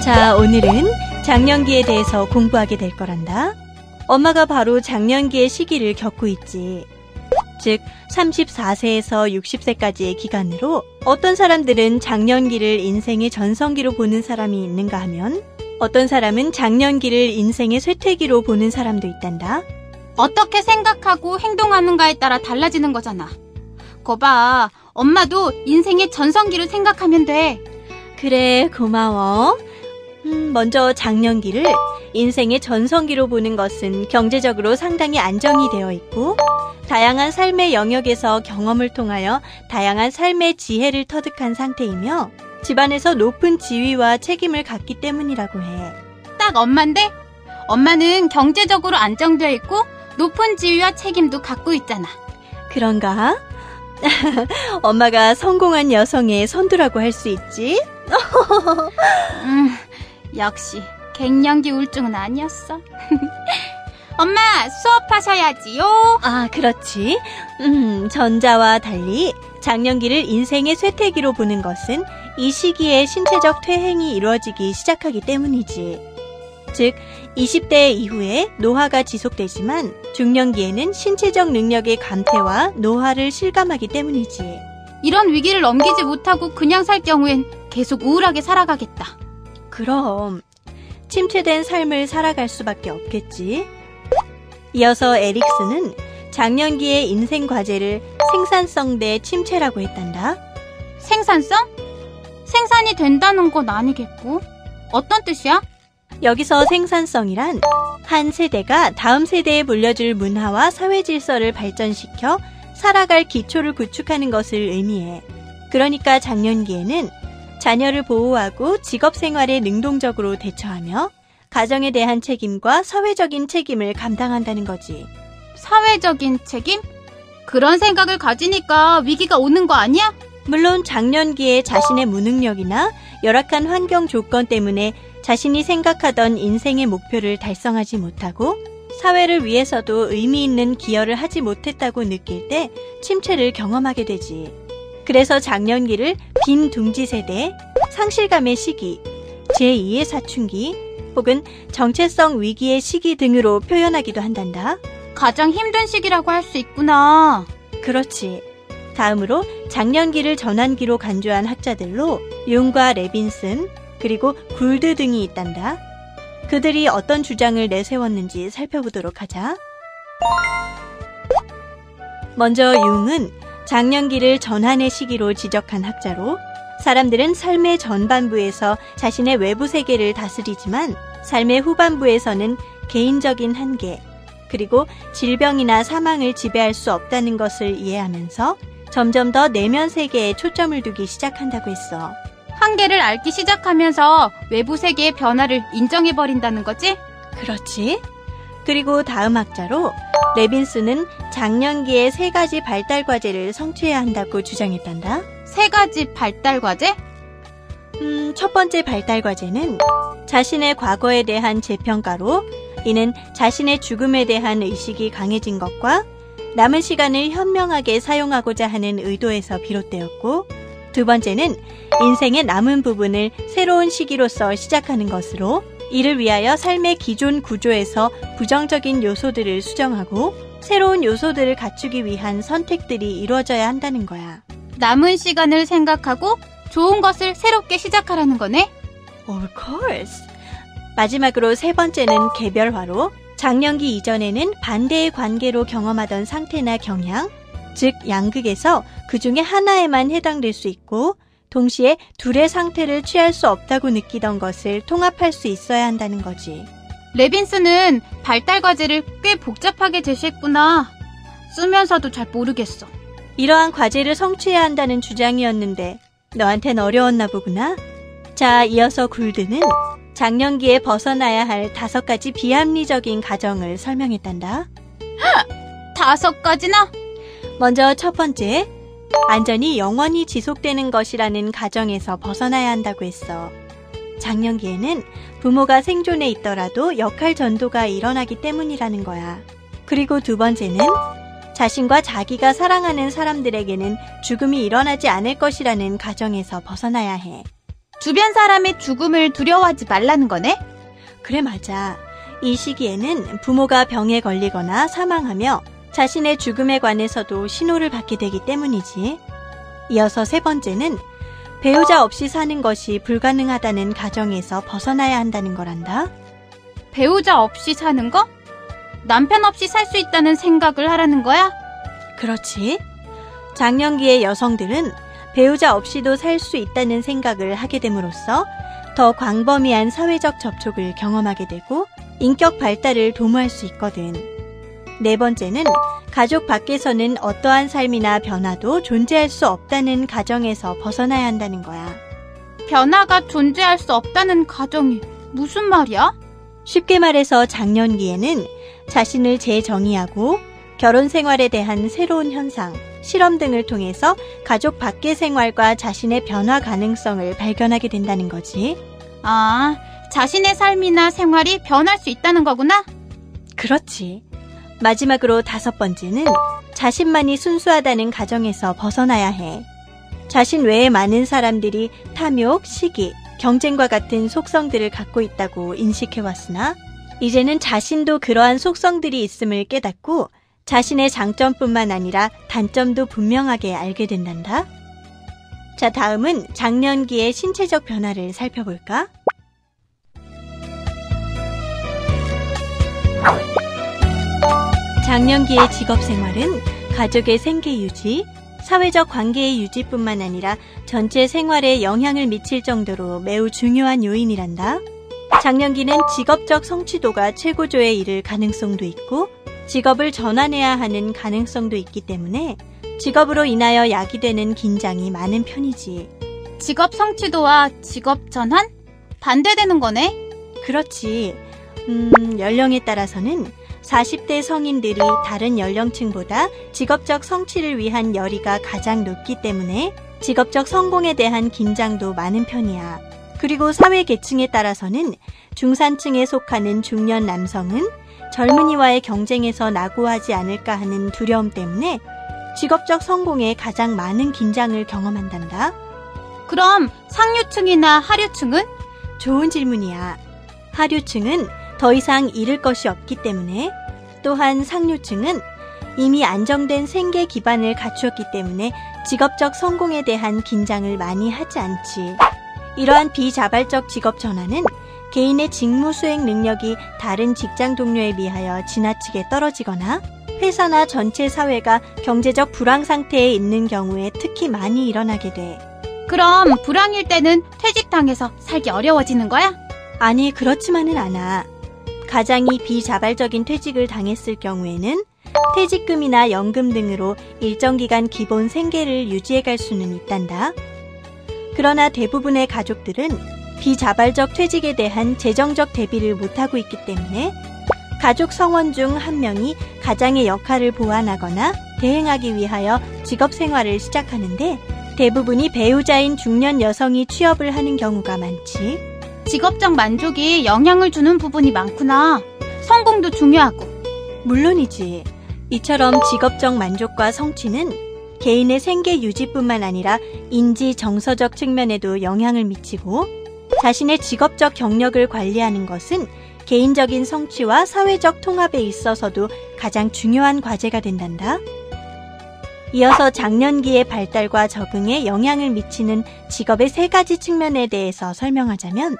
자, 오늘은 장년기에 대해서 공부하게 될 거란다. 엄마가 바로 장년기의 시기를 겪고 있지. 즉 34세에서 60세까지의 기간으로 어떤 사람들은 장년기를 인생의 전성기로 보는 사람이 있는가 하면 어떤 사람은 장년기를 인생의 쇠퇴기로 보는 사람도 있단다. 어떻게 생각하고 행동하는가에 따라 달라지는 거잖아. 거봐, 엄마도 인생의 전성기로 생각하면 돼. 그래, 고마워. 먼저 장년기를 인생의 전성기로 보는 것은 경제적으로 상당히 안정이 되어 있고 다양한 삶의 영역에서 경험을 통하여 다양한 삶의 지혜를 터득한 상태이며 집안에서 높은 지위와 책임을 갖기 때문이라고 해. 딱 엄마인데? 엄마는 경제적으로 안정되어 있고 높은 지위와 책임도 갖고 있잖아. 그런가? 엄마가 성공한 여성의 선두라고 할 수 있지? 역시 갱년기 우울증은 아니었어. 엄마, 수업하셔야지요. 아, 그렇지. 전자와 달리 장년기를 인생의 쇠퇴기로 보는 것은 이 시기에 신체적 퇴행이 이루어지기 시작하기 때문이지. 즉 20대 이후에 노화가 지속되지만 중년기에는 신체적 능력의 감퇴와 노화를 실감하기 때문이지. 이런 위기를 넘기지 못하고 그냥 살 경우엔 계속 우울하게 살아가겠다. 그럼 침체된 삶을 살아갈 수밖에 없겠지. 이어서 에릭스는 장년기의 인생 과제를 생산성 대 침체라고 했단다. 생산성? 생산이 된다는 건 아니겠고. 어떤 뜻이야? 여기서 생산성이란 한 세대가 다음 세대에 물려줄 문화와 사회 질서를 발전시켜 살아갈 기초를 구축하는 것을 의미해. 그러니까 장년기에는 자녀를 보호하고 직업 생활에 능동적으로 대처하며 가정에 대한 책임과 사회적인 책임을 감당한다는 거지. 사회적인 책임? 그런 생각을 가지니까 위기가 오는 거 아니야? 물론 장년기에 자신의 무능력이나 열악한 환경 조건 때문에 자신이 생각하던 인생의 목표를 달성하지 못하고 사회를 위해서도 의미 있는 기여를 하지 못했다고 느낄 때 침체를 경험하게 되지. 그래서 장년기를 빈 둥지 세대, 상실감의 시기, 제2의 사춘기, 혹은 정체성 위기의 시기 등으로 표현하기도 한단다. 가장 힘든 시기라고 할 수 있구나. 그렇지. 다음으로 장년기를 전환기로 간주한 학자들로 융과 레빈슨, 그리고 굴드 등이 있단다. 그들이 어떤 주장을 내세웠는지 살펴보도록 하자. 먼저 융은 장년기를 전환의 시기로 지적한 학자로 사람들은 삶의 전반부에서 자신의 외부 세계를 다스리지만 삶의 후반부에서는 개인적인 한계, 그리고 질병이나 사망을 지배할 수 없다는 것을 이해하면서 점점 더 내면 세계에 초점을 두기 시작한다고 했어. 한계를 앓기 시작하면서 외부 세계의 변화를 인정해버린다는 거지? 그렇지. 그리고 다음 학자로 레빈스는 장년기의 3가지 발달 과제를 성취해야 한다고 주장했단다. 3가지 발달 과제? 첫 번째 발달 과제는 자신의 과거에 대한 재평가로 이는 자신의 죽음에 대한 의식이 강해진 것과 남은 시간을 현명하게 사용하고자 하는 의도에서 비롯되었고, 두 번째는 인생의 남은 부분을 새로운 시기로서 시작하는 것으로 이를 위하여 삶의 기존 구조에서 부정적인 요소들을 수정하고 새로운 요소들을 갖추기 위한 선택들이 이루어져야 한다는 거야. 남은 시간을 생각하고 좋은 것을 새롭게 시작하라는 거네? Of course. 마지막으로 3번째는 개별화로 장년기 이전에는 반대의 관계로 경험하던 상태나 경향, 즉 양극에서 그 중에 하나에만 해당될 수 있고 동시에 둘의 상태를 취할 수 없다고 느끼던 것을 통합할 수 있어야 한다는 거지. 레빈스는 발달 과제를 꽤 복잡하게 제시했구나. 쓰면서도 잘 모르겠어. 이러한 과제를 성취해야 한다는 주장이었는데 너한텐 어려웠나 보구나. 자, 이어서 굴드는 장년기에 벗어나야 할 5가지 비합리적인 가정을 설명했단다. 5가지나? 먼저 첫 번째, 안전이 영원히 지속되는 것이라는 가정에서 벗어나야 한다고 했어. 장년기에는 부모가 생존해 있더라도 역할 전도가 일어나기 때문이라는 거야. 그리고 두 번째는 자신과 자기가 사랑하는 사람들에게는 죽음이 일어나지 않을 것이라는 가정에서 벗어나야 해. 주변 사람의 죽음을 두려워하지 말라는 거네? 그래, 맞아. 이 시기에는 부모가 병에 걸리거나 사망하며 자신의 죽음에 관해서도 신호를 받게 되기 때문이지. 이어서 세 번째는 배우자 없이 사는 것이 불가능하다는 가정에서 벗어나야 한다는 거란다. 배우자 없이 사는 거? 남편 없이 살 수 있다는 생각을 하라는 거야? 그렇지. 장년기의 여성들은 배우자 없이도 살 수 있다는 생각을 하게 됨으로써 더 광범위한 사회적 접촉을 경험하게 되고 인격 발달을 도모할 수 있거든. 네 번째는 가족 밖에서는 어떠한 삶이나 변화도 존재할 수 없다는 가정에서 벗어나야 한다는 거야. 변화가 존재할 수 없다는 가정이 무슨 말이야? 쉽게 말해서 장년기에는 자신을 재정의하고 결혼 생활에 대한 새로운 현상, 실험 등을 통해서 가족 밖의 생활과 자신의 변화 가능성을 발견하게 된다는 거지. 아, 자신의 삶이나 생활이 변할 수 있다는 거구나? 그렇지. 마지막으로 다섯 번째는 자신만이 순수하다는 가정에서 벗어나야 해. 자신 외에 많은 사람들이 탐욕, 시기, 경쟁과 같은 속성들을 갖고 있다고 인식해왔으나 이제는 자신도 그러한 속성들이 있음을 깨닫고 자신의 장점뿐만 아니라 단점도 분명하게 알게 된단다. 자, 다음은 장년기의 신체적 변화를 살펴볼까? 장년기의 직업생활은 가족의 생계 유지, 사회적 관계의 유지뿐만 아니라 전체 생활에 영향을 미칠 정도로 매우 중요한 요인이란다. 장년기는 직업적 성취도가 최고조에 이를 가능성도 있고 직업을 전환해야 하는 가능성도 있기 때문에 직업으로 인하여 야기되는 긴장이 많은 편이지. 직업 성취도와 직업 전환? 반대되는 거네? 그렇지. 연령에 따라서는 40대 성인들이 다른 연령층보다 직업적 성취를 위한 열의가 가장 높기 때문에 직업적 성공에 대한 긴장도 많은 편이야. 그리고 사회 계층에 따라서는 중산층에 속하는 중년 남성은 젊은이와의 경쟁에서 낙오하지 않을까 하는 두려움 때문에 직업적 성공에 가장 많은 긴장을 경험한단다. 그럼 상류층이나 하류층은? 좋은 질문이야. 하류층은 더 이상 잃을 것이 없기 때문에, 또한 상류층은 이미 안정된 생계 기반을 갖추었기 때문에 직업적 성공에 대한 긴장을 많이 하지 않지. 이러한 비자발적 직업 전환은 개인의 직무 수행 능력이 다른 직장 동료에 비하여 지나치게 떨어지거나 회사나 전체 사회가 경제적 불황 상태에 있는 경우에 특히 많이 일어나게 돼. 그럼 불황일 때는 퇴직당해서 살기 어려워지는 거야? 아니, 그렇지만은 않아. 가장이 비자발적인 퇴직을 당했을 경우에는 퇴직금이나 연금 등으로 일정 기간 기본 생계를 유지해갈 수는 있단다. 그러나 대부분의 가족들은 비자발적 퇴직에 대한 재정적 대비를 못하고 있기 때문에 가족 성원 중 한 명이 가장의 역할을 보완하거나 대행하기 위하여 직업 생활을 시작하는데 대부분이 배우자인 중년 여성이 취업을 하는 경우가 많지. 직업적 만족이 영향을 주는 부분이 많구나. 성공도 중요하고. 물론이지. 이처럼 직업적 만족과 성취는 개인의 생계 유지뿐만 아니라 인지 정서적 측면에도 영향을 미치고 자신의 직업적 경력을 관리하는 것은 개인적인 성취와 사회적 통합에 있어서도 가장 중요한 과제가 된단다. 이어서 장년기의 발달과 적응에 영향을 미치는 직업의 세 가지 측면에 대해서 설명하자면,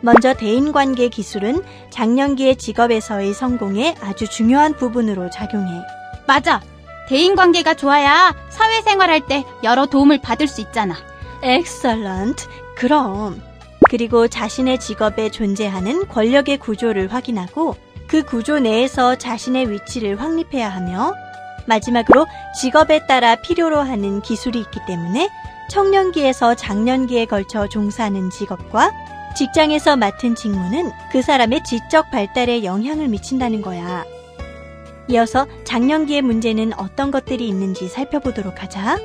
먼저 대인관계 기술은 장년기의 직업에서의 성공에 아주 중요한 부분으로 작용해. 맞아. 대인관계가 좋아야 사회생활할 때 여러 도움을 받을 수 있잖아. Excellent. 그럼. 그리고 자신의 직업에 존재하는 권력의 구조를 확인하고 그 구조 내에서 자신의 위치를 확립해야 하며, 마지막으로 직업에 따라 필요로 하는 기술이 있기 때문에 청년기에서 장년기에 걸쳐 종사하는 직업과 직장에서 맡은 직무는 그 사람의 지적 발달에 영향을 미친다는 거야. 이어서 장년기의 문제는 어떤 것들이 있는지 살펴보도록 하자.